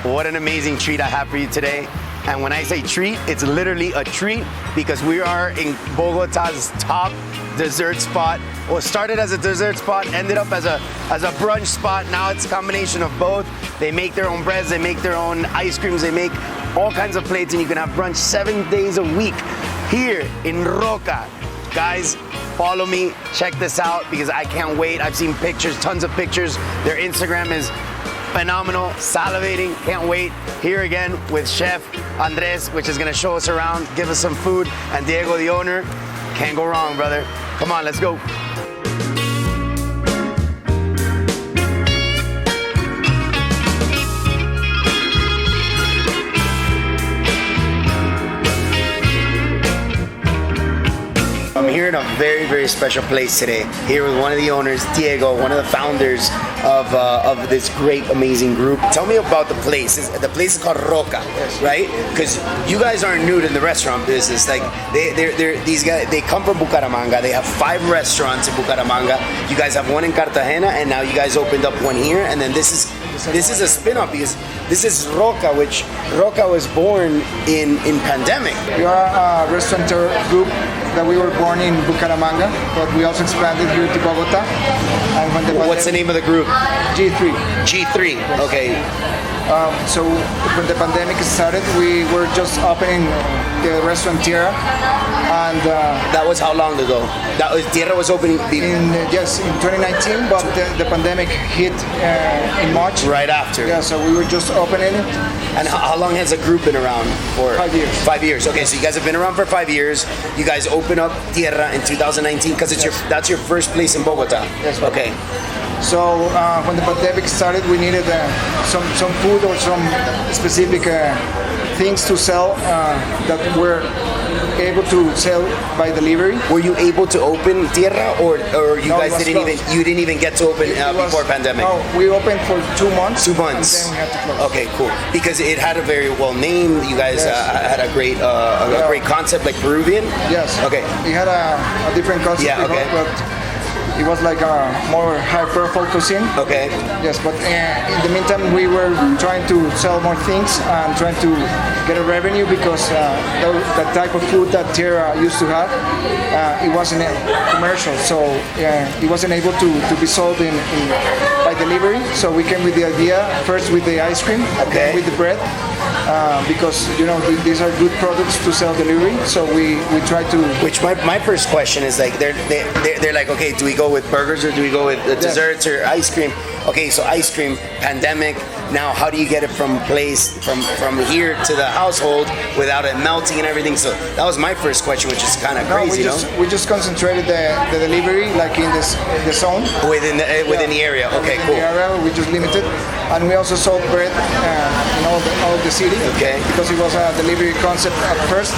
what an amazing treat I have for you today. And when I say treat, it's literally a treat because we are in Bogota's top dessert spot. Well, it started as a dessert spot, ended up as a brunch spot. Now it's a combination of both. They make their own breads, they make their own ice creams, they make all kinds of plates, and you can have brunch 7 days a week here in Roca. Guys, follow me, check this out because I can't wait. I've seen pictures, tons of pictures. Their Instagram is phenomenal, salivating, can't wait. Here again with Chef Andres, which is gonna show us around, give us some food, and Diego, the owner. Can't go wrong, brother. Come on, let's go. I'm here in a very, very special place today. Here with one of the owners, Diego, one of the founders of this great, amazing group. Tell me about the place. The place is called Roca, right? Because you guys aren't new to the restaurant business. Like these guys, they come from Bucaramanga. They have 5 restaurants in Bucaramanga. You guys have one in Cartagena, and now you guys opened up one here. And then this is a spin-off because this is Roca, which Roca was born in pandemic. We are a restaurateur group that we were born in Bucaramanga, but we also expanded here to Bogotá. And when What's the name of the group? G3. G3, okay. So when the pandemic started, we were just opening the restaurant Tierra, and that was how long ago? That was Tierra was opening in 2019, but the pandemic hit in March. Right after. Yeah, so we were just opening it. And how long has the group been around for? 5 years. 5 years. Okay, so you guys have been around for 5 years. You guys open up Tierra in 2019 because that's your first place in Bogotá. Yes. Right. Okay. So when the pandemic started, we needed some food or some specific things to sell that were able to sell by delivery. Were you able to open Tierra, or you guys didn't even get to open before pandemic? No, we opened for 2 months. 2 months. And then we had to close. Okay, cool. Because it had a very well name. You guys had a great great concept, like Peruvian. Yes. Okay. We had a different concept. Yeah. Okay. But it was like a more high-profile cuisine. Okay. Yes, but in the meantime, we were trying to sell more things and trying to get a revenue because the type of food that Tierra used to have, it wasn't commercial, so it wasn't able to be sold by delivery. So we came with the idea first with the ice cream, then with the bread. Because these are good products to sell delivery, so we try to. Which my first question is like they're like, okay, do we go with burgers or do we go with desserts or ice cream? Okay, so ice cream, pandemic. Now, how do you get it from here to the household without it melting and everything? So that was my first question, which is kind of crazy. We just concentrated the delivery like in the zone within the area. Okay, cool. The area we just limited, and we also sold bread in all the city. Okay. Because it was a delivery concept at first.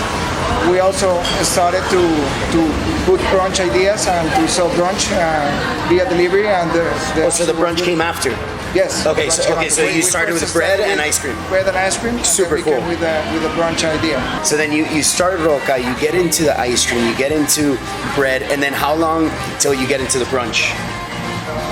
We also started to put brunch ideas and to sell brunch via delivery, and so the brunch came after. Yes. Okay. So you started with bread and ice cream. Bread and ice cream. Super cool. With a brunch idea. So then you start Roca, you get into the ice cream, you get into bread, and then how long till you get into the brunch?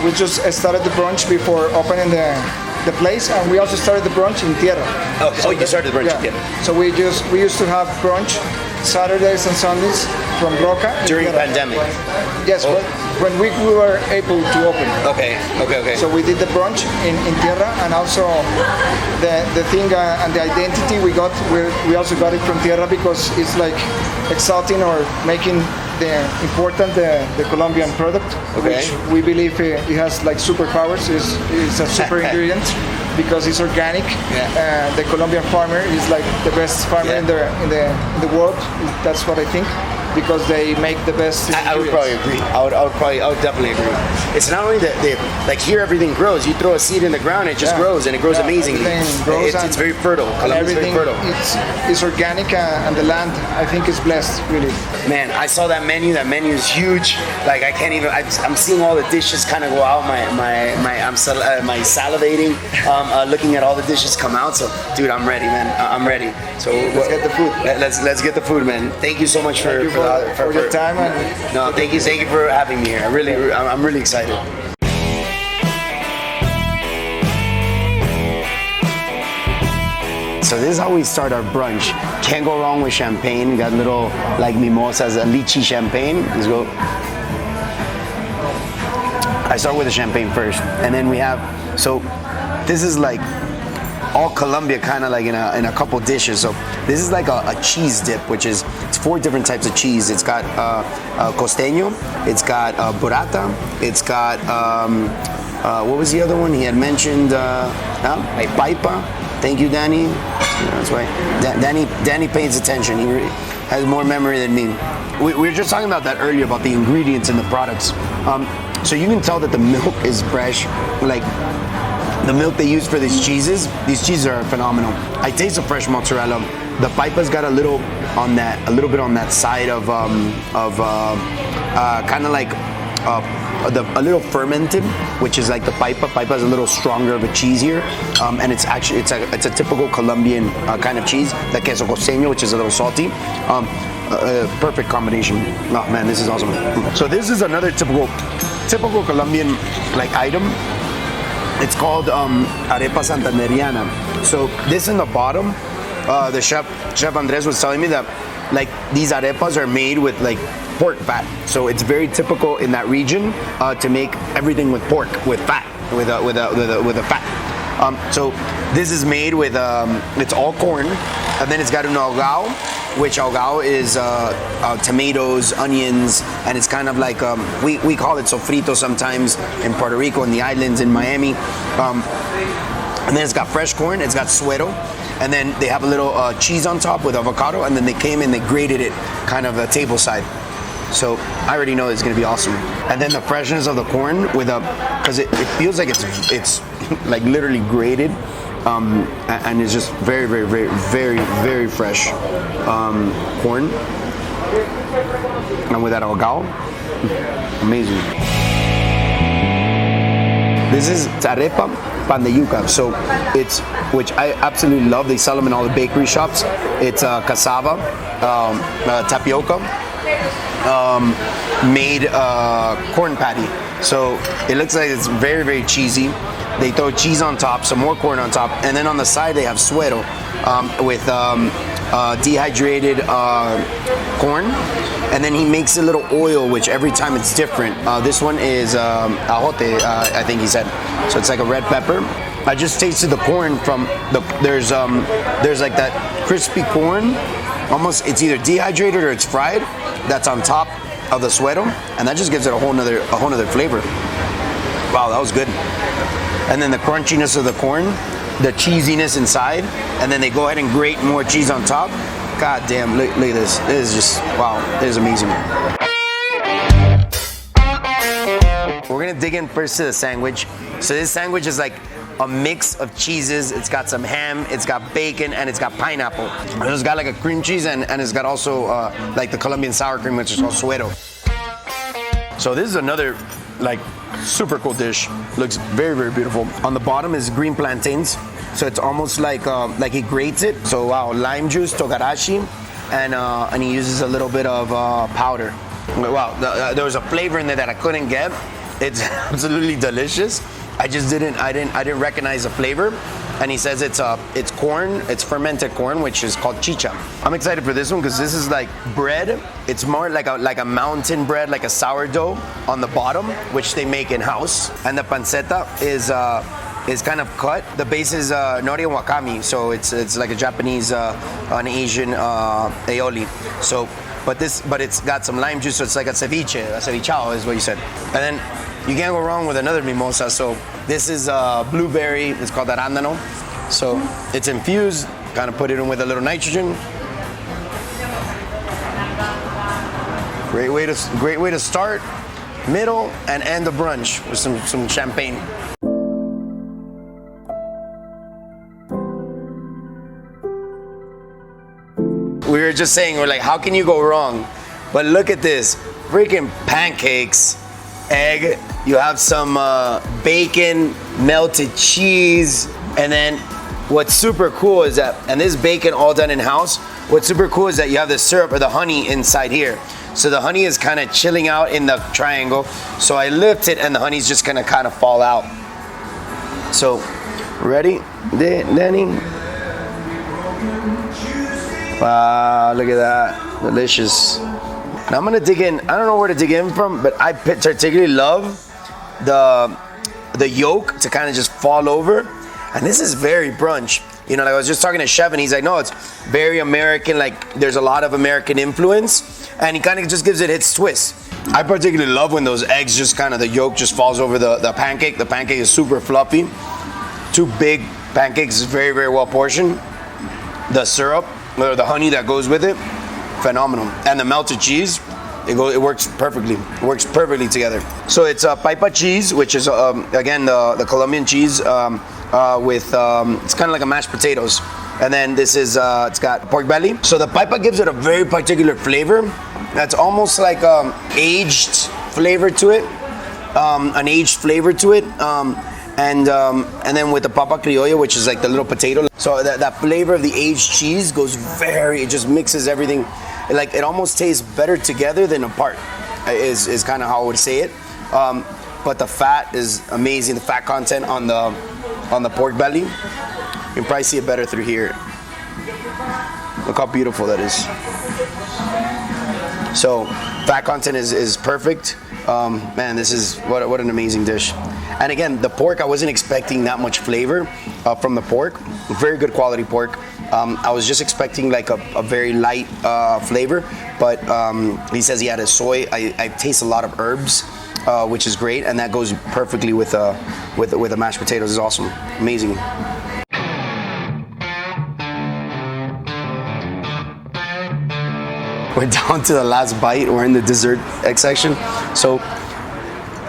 We just started the brunch before opening the place, and we also started the brunch in Tierra. Okay. So you started the brunch in Tierra. So we used to have brunch Saturdays and Sundays from Roca. During the pandemic? Yes, when we were able to open. Okay. So we did the brunch in Tierra, and also the thing and the identity we also got it from Tierra because it's like exalting or making the Colombian product, which we believe it has like superpowers. It's a super ingredient because it's organic. Yeah. The Colombian farmer is like the best farmer in the world. That's what I think. Because they make the best. I would probably agree. I would definitely agree. It's not only that like here everything grows. You throw a seed in the ground, it just grows, and it grows amazingly. It's very fertile. Colombia's very fertile. It's organic, and the land I think is blessed really. Man, I saw that menu. That menu is huge. Like I can't even. I'm seeing all the dishes kind of go out. I'm salivating. Looking at all the dishes come out. So, dude, I'm ready, man. I'm ready. So let's get the food. Let's get the food, man. Thank you so much for your time. No, thank you for having me here. I'm really excited. So this is how we start our brunch. Can't go wrong with champagne. Got little like mimosas, a lychee champagne. Let's go. I start with the champagne first, and then we have, so this is like all Colombia kind of like in a couple dishes. So this is like a cheese dip, which is, it's 4 different types of cheese. It's got costeño, it's got burrata, it's got, what was the other one? He had mentioned paipa. Thank you, Danny. That's right. Danny pays attention. He has more memory than me. We were just talking about that earlier, about the ingredients in the products. So you can tell that the milk is fresh. Like the milk they use for these cheeses are phenomenal. I taste the fresh mozzarella. The paipa's got a little bit on that side of kind of like a little fermented, which is like the paipa. Paipa is a little stronger of a cheese here, and it's a typical Colombian kind of cheese. The queso costeño, which is a little salty. Perfect combination. Oh man, this is awesome. So this is another typical Colombian like item. It's called arepa santanderiana. So this in the bottom, the chef Andres was telling me that like these arepas are made with like pork fat. So it's very typical in that region to make everything with pork, with fat, with a fat. So this is made with it's all corn, and then it's got an ahogao, which ahogao is tomatoes, onions, and it's kind of like we call it sofrito sometimes in Puerto Rico, in the islands, in Miami. And then it's got fresh corn, it's got suero, and then they have a little cheese on top with avocado, and then they came and they grated it kind of table side. So I already know it's gonna be awesome. And then the freshness of the corn with because it feels like it's like literally grated, and it's just very, very, very, very, very fresh corn. And with that ahogao, amazing. This is arepa pan de yuca. So which I absolutely love. They sell them in all the bakery shops. It's cassava, tapioca, made corn patty. So it looks like it's very, very cheesy. They throw cheese on top, some more corn on top, and then on the side they have suero with dehydrated corn, and then he makes a little oil, which every time it's different. This one is ajote, I think he said. So it's like a red pepper. I just tasted the corn from there's like that crispy corn, almost, it's either dehydrated or it's fried. That's on top of the suero, and that just gives it a whole nother flavor. Wow, that was good. And then the crunchiness of the corn, the cheesiness inside, and then they go ahead and grate more cheese on top. God damn, look at this. This is just, wow, this is amazing. We're gonna dig in first to the sandwich. So this sandwich is like a mix of cheeses. It's got some ham, it's got bacon, and it's got pineapple. It's got like a cream cheese, and it's got also like the Colombian sour cream, which is called suero. So this is another like super cool dish. Looks very, very beautiful. On the bottom is green plantains. So it's almost like he grates it. So wow, lime juice, togarashi, and he uses a little bit of powder. Wow, there was a flavor in there that I couldn't get. It's absolutely delicious. I didn't recognize the flavor. And he says it's corn, it's fermented corn, which is called chicha. I'm excited for this one because this is like bread. It's more like a mountain bread, like a sourdough on the bottom, which they make in house. And the panceta is kind of cut. The base is nori and wakame, so it's like a Japanese, an Asian aioli. So, but it's got some lime juice, so it's like a cevichao is what you said. And then you can't go wrong with another mimosa. So this is blueberry. It's called arándano. So it's infused. Kind of put it in with a little nitrogen. Great way to start, middle, and end the brunch with some champagne. We were just saying, we're like, how can you go wrong? But look at this, freaking pancakes, egg, you have some bacon, melted cheese, and then what's super cool is that, and this bacon all done in-house, what's super cool is that you have the syrup or the honey inside here. So the honey is kind of chilling out in the triangle. So I lift it and the honey's just gonna kind of fall out. So, ready, Danny? Wow, look at that. Delicious. Now I'm gonna dig in. I don't know where to dig in from, but I particularly love the yolk to kind of just fall over. And this is very brunch. You know, like I was just talking to Chef and he's like, no, it's very American. Like there's a lot of American influence. And he kind of just gives it its twist. I particularly love when those eggs just kind of, the yolk just falls over the pancake. The pancake is super fluffy. 2 big pancakes, very, very well portioned. The syrup, or the honey that goes with it, phenomenal. And the melted cheese, it works perfectly. It works perfectly together. So it's paipa cheese, which is, again, the Colombian cheese with, it's kind of like a mashed potatoes. And then this is, it's got pork belly. So the paipa gives it a very particular flavor. That's almost like aged flavor to it, an aged flavor to it. And then with the papa criolla, which is like the little potato. So that flavor of the aged cheese goes it just mixes everything. It almost tastes better together than apart, is kind of how I would say it. But the fat is amazing. The fat content on the pork belly, you can probably see it better through here. Look how beautiful that is. So fat content is perfect. Man, this is what an amazing dish. And again, the pork, I wasn't expecting that much flavor from the pork. Very good quality pork. I was just expecting like a very light flavor, but he says he had a soy. I taste a lot of herbs, which is great, and that goes perfectly with the mashed potatoes. It's awesome, amazing. We're down to the last bite. We're in the dessert section. So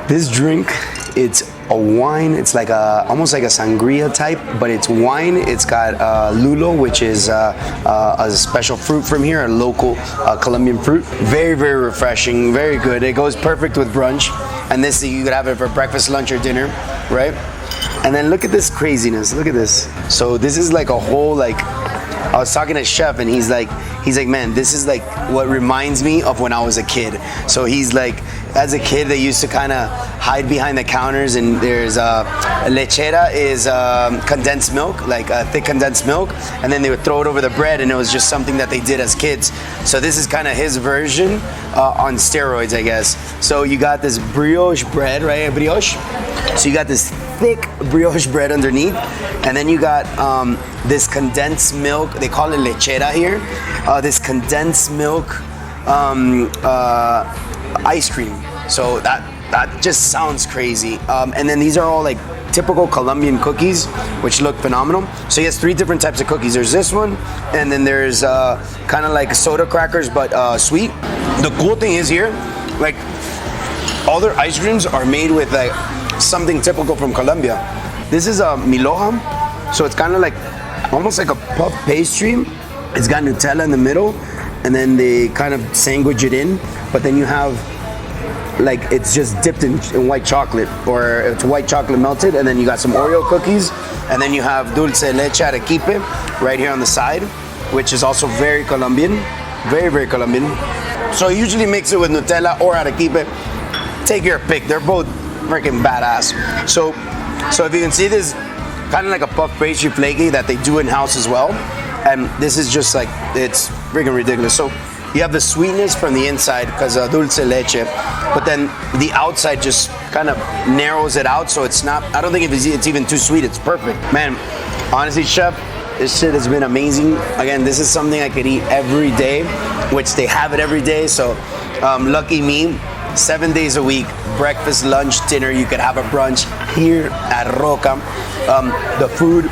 this drink, it's a wine. It's like almost like a sangria type, but it's wine. It's got lulo, which is a special fruit from here, a local Colombian fruit. Very, very refreshing, very good. It goes perfect with brunch. And this, you could have it for breakfast, lunch, or dinner, right? And then look at this craziness. Look at this. So this is like a whole, like, I was talking to Chef and he's like, man, this is like what reminds me of when I was a kid. So he's like, as a kid, they used to kind of hide behind the counters, and there's lechera is condensed milk, like thick condensed milk, and then they would throw it over the bread, and it was just something that they did as kids. So this is kind of his version on steroids, I guess. So you got this brioche bread, right? Brioche. So you got this thick brioche bread underneath, and then you got this condensed milk. They call it lechera here. This condensed milk ice cream. So that just sounds crazy. And then these are all like typical Colombian cookies, which look phenomenal. So he has 3 different types of cookies. There's this one, and then there's kind of like soda crackers, but sweet. The cool thing is here, like all their ice creams are made with like something typical from Colombia. This is a milhoja, so it's kind of like almost like a puff pastry. It's got Nutella in the middle, and then they kind of sandwich it in, but then you have like it's just dipped in white chocolate, or it's white chocolate melted, and then you got some Oreo cookies, and then you have dulce leche arequipe right here on the side, which is also very Colombian, very, very Colombian. So you usually mix it with Nutella or arequipe. Take your pick. They're both freaking badass. So if you can see, this kind of like a puff pastry flaky that they do in house as well, and this is just like, it's freaking ridiculous. So you have the sweetness from the inside because dulce leche, but then the outside just kind of narrows it out, so it's not, I don't think it's even too sweet. It's perfect. Man, honestly, Chef, this shit has been amazing. Again, this is something I could eat every day, which they have it every day. So lucky me, 7 days a week, breakfast, lunch, dinner, you could have a brunch here at Roca. The food,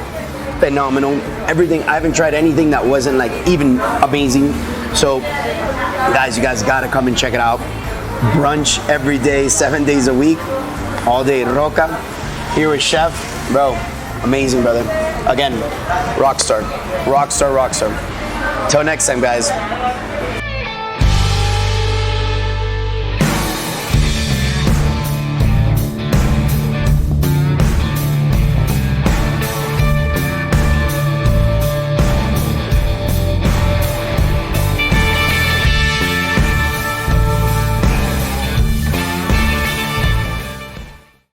phenomenal. Everything, I haven't tried anything that wasn't like even amazing. So guys, you guys gotta come and check it out. Brunch every day, 7 days a week, all day at Roca. Here with Chef, bro, amazing, brother. Again, rockstar, rockstar, rockstar. Till next time, guys.